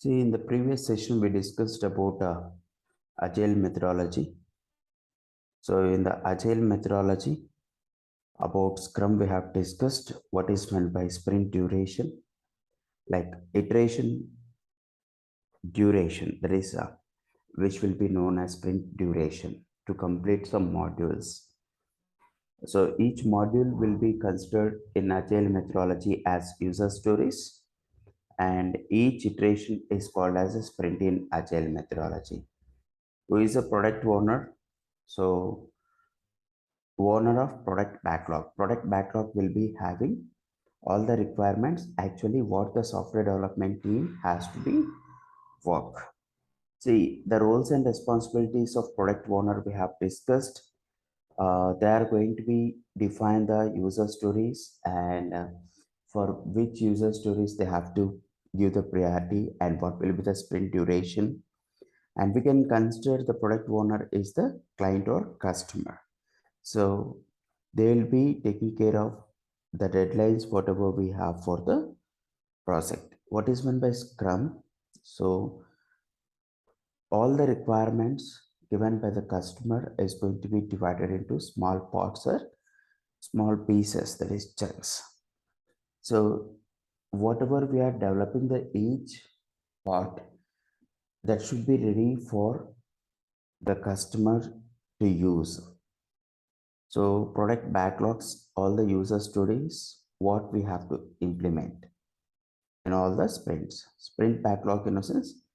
See, in the previous session, we discussed about Agile methodology. So, in the Agile methodology, about Scrum, we have discussed what is meant by sprint duration, like iteration duration, that is, which will be known as sprint duration to complete some modules. So, each module will be considered in Agile methodology as user stories, and each iteration is called as a sprint in Agile methodology. Who is a product owner? So owner of product backlog will be having all the requirements, actually what the software development team has to be work. See, the roles and responsibilities of product owner we have discussed. They are going to be define the user stories, and for which user stories they have to give the priority, and what will be the sprint duration. And we can consider the product owner is the client or customer. So they will be taking care of the deadlines, whatever we have for the project. What is meant by Scrum? So all the requirements given by the customer is going to be divided into small parts or small pieces, that is chunks. So whatever we are developing, the each part that should be ready for the customer to use. So product backlogs, all the user stories, what we have to implement in all the sprints. Sprint backlog in a sense,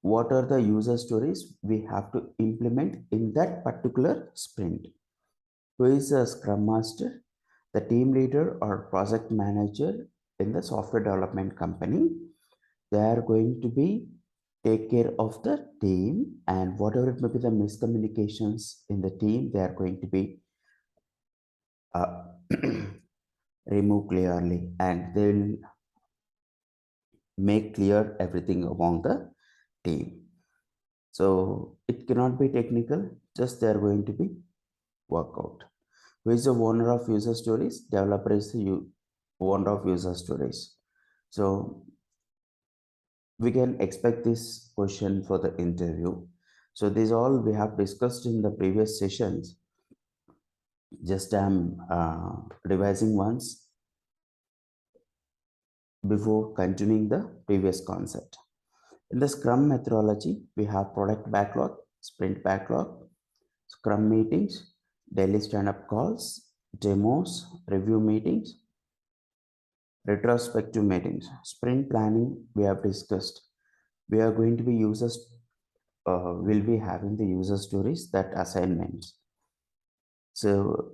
what are the user stories we have to implement in that particular sprint. Who is a scrum master? The team leader or project manager in the software development company. They are going to be take care of the team, and whatever it may be the miscommunications in the team, they are going to be uh, remove clearly, and they will make clear everything among the team. So it cannot be technical, just they are going to be work out. Who is the owner of user stories? Developer is the owner of user stories. So we can expect this question for the interview. So this all we have discussed in the previous sessions. Just I'm revising once before continuing the previous concept. In the Scrum methodology, we have product backlog, sprint backlog, Scrum meetings, daily stand-up calls, demos, review meetings, retrospective meetings. Sprint planning we have discussed. We are going to be will be having the user stories, that assignments. So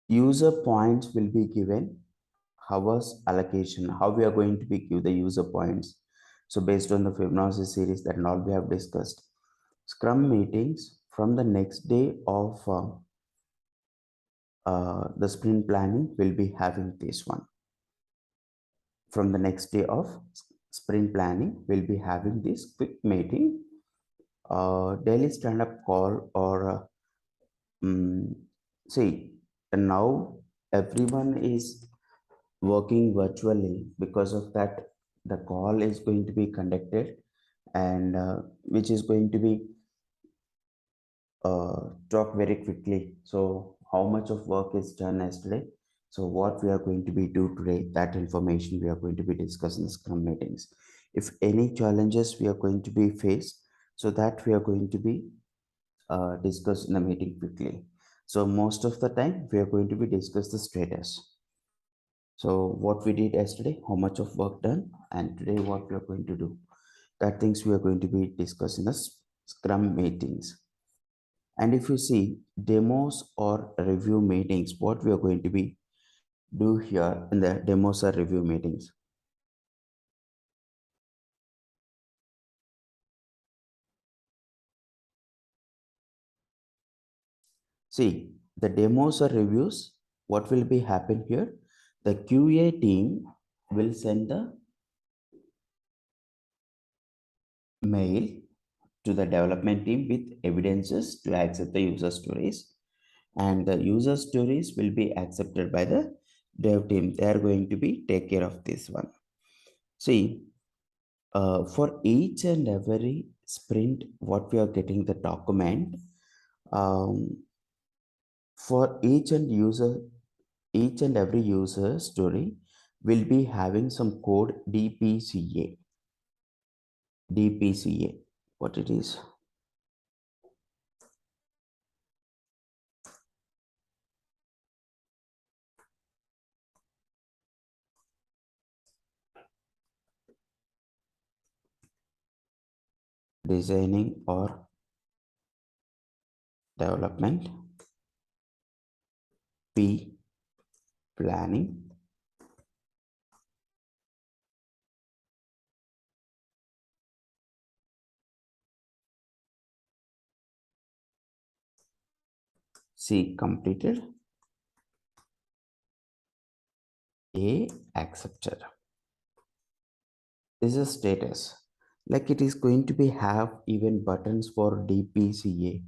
user points will be given, hours allocation, how we are going to be give the user points. So based on the Fibonacci series that all we have discussed. Scrum meetings from the next day of the sprint planning will be having this one. From the next day of sprint planning, we'll be having this quick meeting, daily stand-up call, or see, and now everyone is working virtually. Because of that, the call is going to be conducted, and which is going to be talk very quickly. So how much of work is done yesterday, so what we are going to be do today, that information we are going to be discussing in Scrum meetings. If any challenges we are going to be faced, so that we are going to be discussed in the meeting quickly. So most of the time we are going to be discuss the status. So what we did yesterday, how much of work done, and today what we are going to do, that things we are going to be discussing the Scrum meetings. And if you see demos or review meetings, what we are going to be do here in the demos or review meetings. See, the demos or reviews, what will be happen here? The QA team will send the mail to the development team with evidences to accept the user stories, and the user stories will be accepted by the dev team. They are going to be take care of this one. See, For each and every sprint, what we are getting the document, um, for each and every user story will be having some code DPCA, what it is, designing or development, P, planning, C, completed, A, accepted. This is status, like it is going to be have even buttons for DPCA.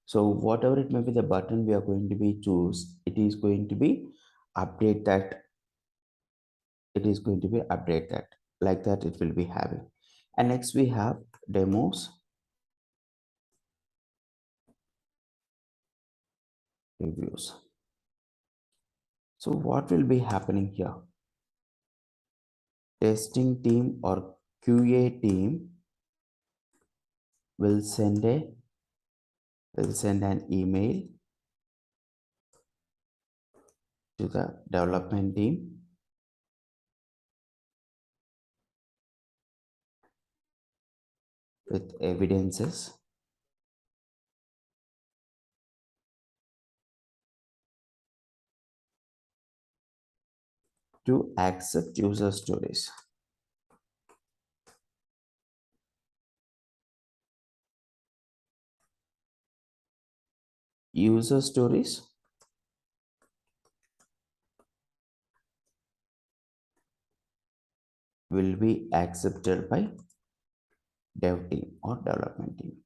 So whatever it may be the button we are going to be choose, it is going to be update that, it is going to be update that, like that it will be having. And next we have demos, reviews. So what will be happening here? Testing team or QA team will send an email to the development team with evidences to accept user stories. User stories will be accepted by dev team or development team.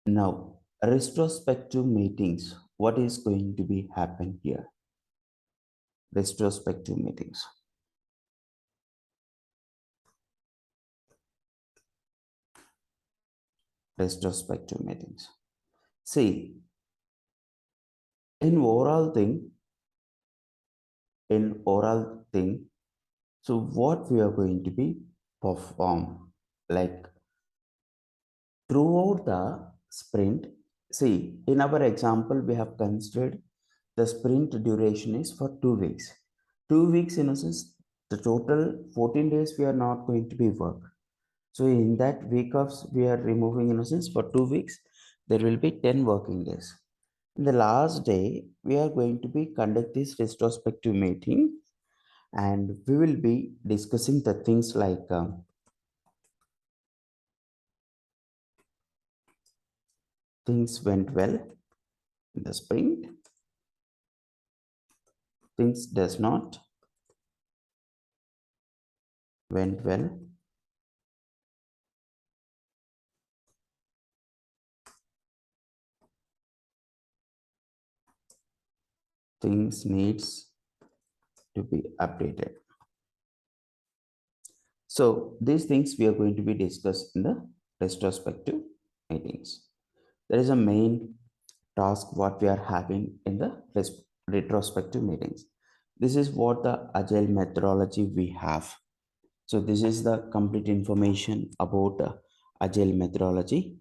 Now, retrospective meetings. What is going to be happen here? Retrospective meetings. Retrospective meetings. See, in overall thing, so what we are going to be perform, like throughout the sprint. See, in our example we have considered the sprint duration is for 2 weeks. 2 weeks in a sense, the total 14 days we are not going to be work. So in that week of we are removing in a sense for 2 weeks, there will be 10 working days. In the last day, we are going to be conduct this retrospective meeting, and we will be discussing the things like things went well in the sprint, things does not went well, things needs to be updated. So these things we are going to be discussed in the retrospective meetings. There is a main task what we are having in the retrospective meetings. This is what the agile methodology we have. So this is the complete information about agile methodology.